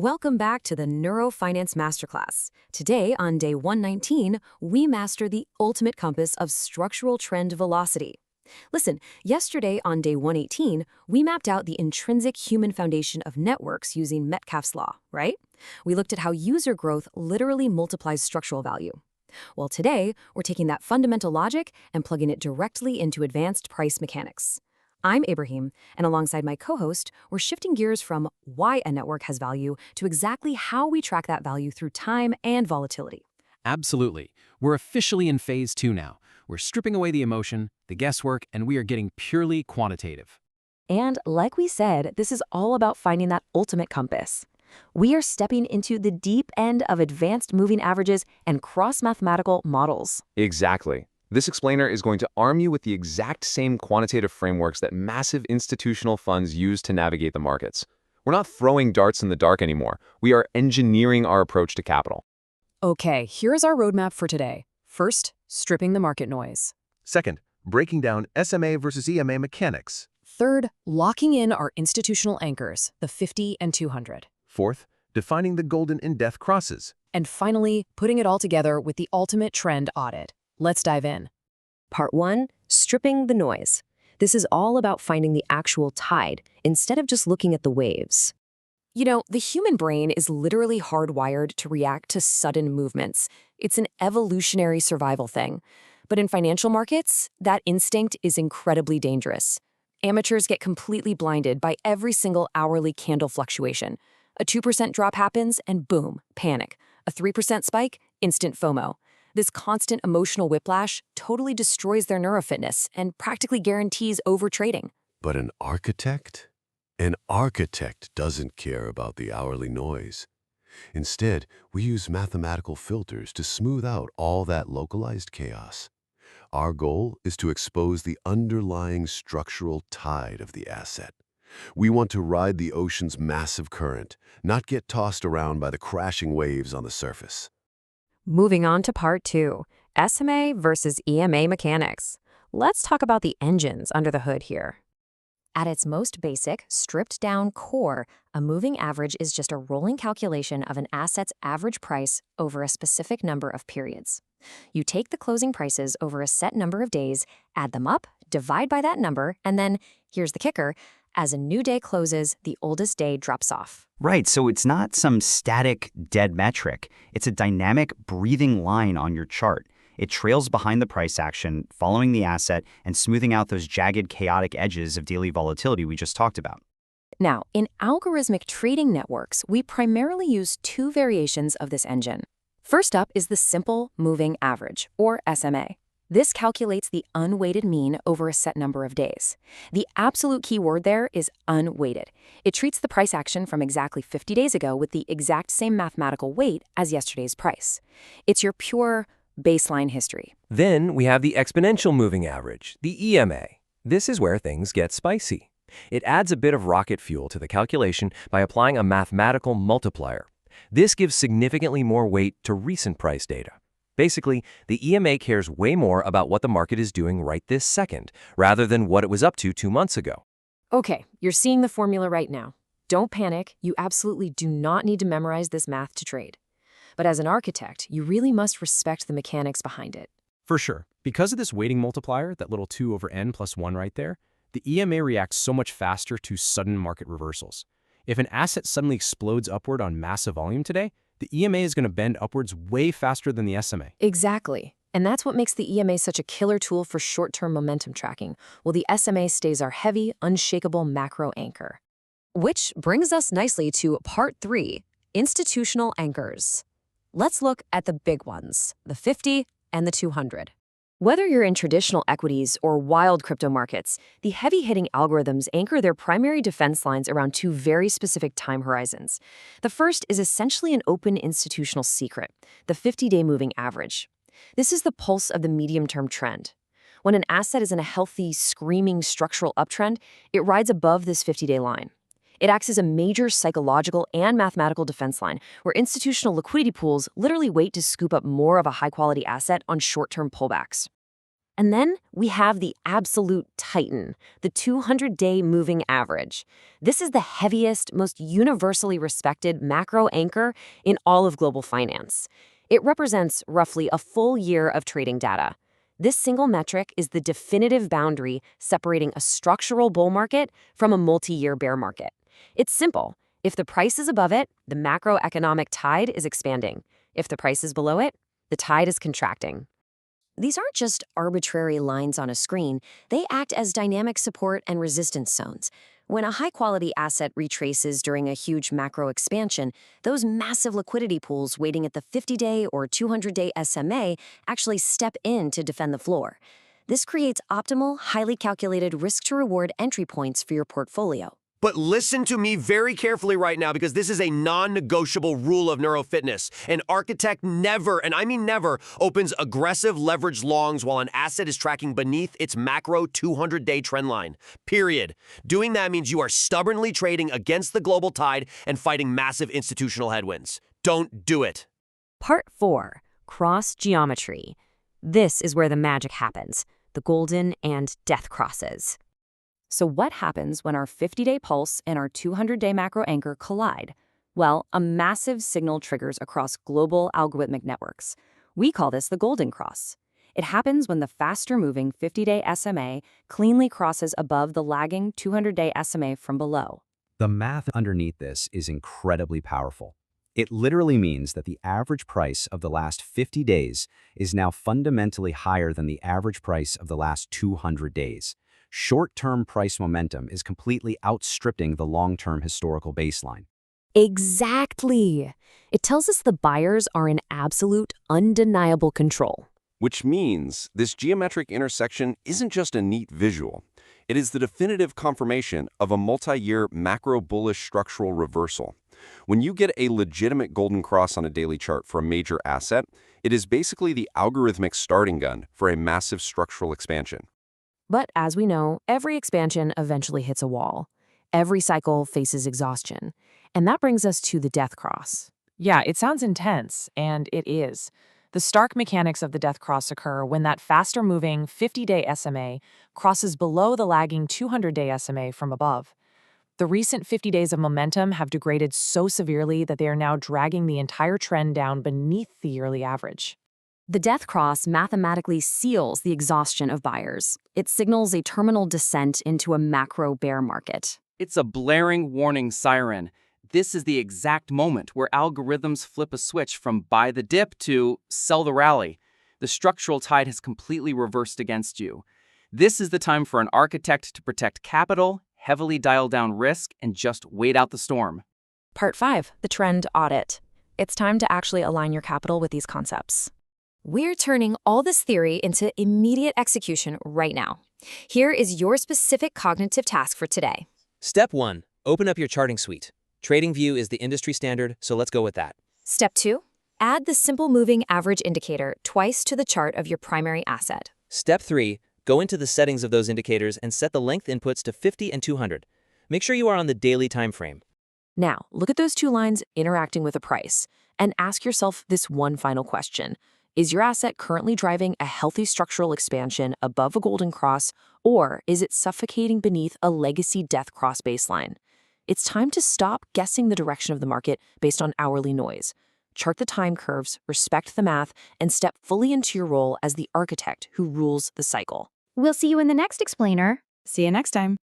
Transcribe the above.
Welcome back to the Neuro Finance Masterclass. Today, on day 119, we master the ultimate compass of structural trend velocity. Listen, yesterday on day 118, we mapped out the intrinsic human foundation of networks using Metcalfe's law, right? We looked at how user growth literally multiplies structural value. Well, today, we're taking that fundamental logic and plugging it directly into advanced price mechanics. I'm Ibrahim, and alongside my co-host, we're shifting gears from why a network has value to exactly how we track that value through time and volatility. Absolutely. We're officially in phase 2 now. We're stripping away the emotion, the guesswork, and we are getting purely quantitative. And like we said, this is all about finding that ultimate compass. We are stepping into the deep end of advanced moving averages and cross-mathematical models. Exactly. This explainer is going to arm you with the exact same quantitative frameworks that massive institutional funds use to navigate the markets. We're not throwing darts in the dark anymore. We are engineering our approach to capital. Okay, here's our roadmap for today. First, stripping the market noise. Second, breaking down SMA versus EMA mechanics. Third, locking in our institutional anchors, the 50 and 200. Fourth, defining the golden and death crosses. And finally, putting it all together with the ultimate trend audit. Let's dive in. Part 1, stripping the noise. This is all about finding the actual tide, instead of just looking at the waves. You know, the human brain is literally hardwired to react to sudden movements. It's an evolutionary survival thing. But in financial markets, that instinct is incredibly dangerous. Amateurs get completely blinded by every single hourly candle fluctuation. A 2% drop happens and boom, panic. A 3% spike, instant FOMO. This constant emotional whiplash totally destroys their neurofitness and practically guarantees overtrading. But an architect? An architect doesn't care about the hourly noise. Instead, we use mathematical filters to smooth out all that localized chaos. Our goal is to expose the underlying structural tide of the asset. We want to ride the ocean's massive current, not get tossed around by the crashing waves on the surface. Moving on to part 2, SMA versus EMA mechanics. Let's talk about the engines under the hood here. At its most basic, stripped-down core, a moving average is just a rolling calculation of an asset's average price over a specific number of periods. You take the closing prices over a set number of days, add them up, divide by that number, and then, here's the kicker, as a new day closes, the oldest day drops off. Right, so it's not some static, dead metric. It's a dynamic, breathing line on your chart. It trails behind the price action, following the asset, and smoothing out those jagged, chaotic edges of daily volatility we just talked about. Now, in algorithmic trading networks, we primarily use two variations of this engine. First up is the simple moving average, or SMA. This calculates the unweighted mean over a set number of days. The absolute key word there is unweighted. It treats the price action from exactly 50 days ago with the exact same mathematical weight as yesterday's price. It's your pure baseline history. Then we have the exponential moving average, the EMA. This is where things get spicy. It adds a bit of rocket fuel to the calculation by applying a mathematical multiplier. This gives significantly more weight to recent price data. Basically, the EMA cares way more about what the market is doing right this second, rather than what it was up to 2 months ago. Okay, you're seeing the formula right now. Don't panic, you absolutely do not need to memorize this math to trade. But as an architect, you really must respect the mechanics behind it. For sure. Because of this weighting multiplier, that little 2 over n plus 1 right there, the EMA reacts so much faster to sudden market reversals. If an asset suddenly explodes upward on massive volume today, the EMA is going to bend upwards way faster than the SMA. Exactly. And that's what makes the EMA such a killer tool for short-term momentum tracking, while the SMA stays our heavy, unshakable macro anchor. Which brings us nicely to part 3, institutional anchors. Let's look at the big ones, the 50 and the 200. Whether you're in traditional equities or wild crypto markets, the heavy-hitting algorithms anchor their primary defense lines around two very specific time horizons. The first is essentially an open institutional secret, the 50-day moving average. This is the pulse of the medium-term trend. When an asset is in a healthy, screaming structural uptrend, it rides above this 50-day line. It acts as a major psychological and mathematical defense line, where institutional liquidity pools literally wait to scoop up more of a high-quality asset on short-term pullbacks. And then we have the absolute titan, the 200-day moving average. This is the heaviest, most universally respected macro anchor in all of global finance. It represents roughly a full year of trading data. This single metric is the definitive boundary separating a structural bull market from a multi-year bear market. It's simple. If the price is above it, the macroeconomic tide is expanding. If the price is below it, the tide is contracting. These aren't just arbitrary lines on a screen. They act as dynamic support and resistance zones. When a high-quality asset retraces during a huge macro expansion, those massive liquidity pools waiting at the 50-day or 200-day SMA actually step in to defend the floor. This creates optimal, highly calculated risk-to-reward entry points for your portfolio. But listen to me very carefully right now, because this is a non-negotiable rule of neurofitness. An architect never, and I mean never, opens aggressive leveraged longs while an asset is tracking beneath its macro 200-day trend line. Period. Doing that means you are stubbornly trading against the global tide and fighting massive institutional headwinds. Don't do it. Part 4. Cross Geometry. This is where the magic happens, the golden and death crosses. So what happens when our 50-day pulse and our 200-day macro anchor collide? Well, a massive signal triggers across global algorithmic networks. We call this the golden cross. It happens when the faster-moving 50-day SMA cleanly crosses above the lagging 200-day SMA from below. The math underneath this is incredibly powerful. It literally means that the average price of the last 50 days is now fundamentally higher than the average price of the last 200 days. Short-term price momentum is completely outstripping the long-term historical baseline. Exactly. It tells us the buyers are in absolute, undeniable control. Which means this geometric intersection isn't just a neat visual. It is the definitive confirmation of a multi-year macro-bullish structural reversal. When you get a legitimate golden cross on a daily chart for a major asset, it is basically the algorithmic starting gun for a massive structural expansion. But as we know, every expansion eventually hits a wall. Every cycle faces exhaustion. And that brings us to the death cross. Yeah, it sounds intense, and it is. The stark mechanics of the death cross occur when that faster-moving 50-day SMA crosses below the lagging 200-day SMA from above. The recent 50 days of momentum have degraded so severely that they are now dragging the entire trend down beneath the yearly average. The death cross mathematically seals the exhaustion of buyers. It signals a terminal descent into a macro bear market. It's a blaring warning siren. This is the exact moment where algorithms flip a switch from buy the dip to sell the rally. The structural tide has completely reversed against you. This is the time for an architect to protect capital, heavily dial down risk, and just wait out the storm. Part 5, the trend audit. It's time to actually align your capital with these concepts. We're turning all this theory into immediate execution right now. Here is your specific cognitive task for today. Step 1. Open up your charting suite. TradingView is the industry standard, so let's go with that. Step 2. Add the simple moving average indicator twice to the chart of your primary asset. Step 3. Go into the settings of those indicators and set the length inputs to 50 and 200. Make sure you are on the daily time frame. Now, look at those two lines interacting with a price, and ask yourself this one final question. Is your asset currently driving a healthy structural expansion above a golden cross, or is it suffocating beneath a legacy death cross baseline? It's time to stop guessing the direction of the market based on hourly noise. Chart the time curves, respect the math, and step fully into your role as the architect who rules the cycle. We'll see you in the next explainer. See you next time.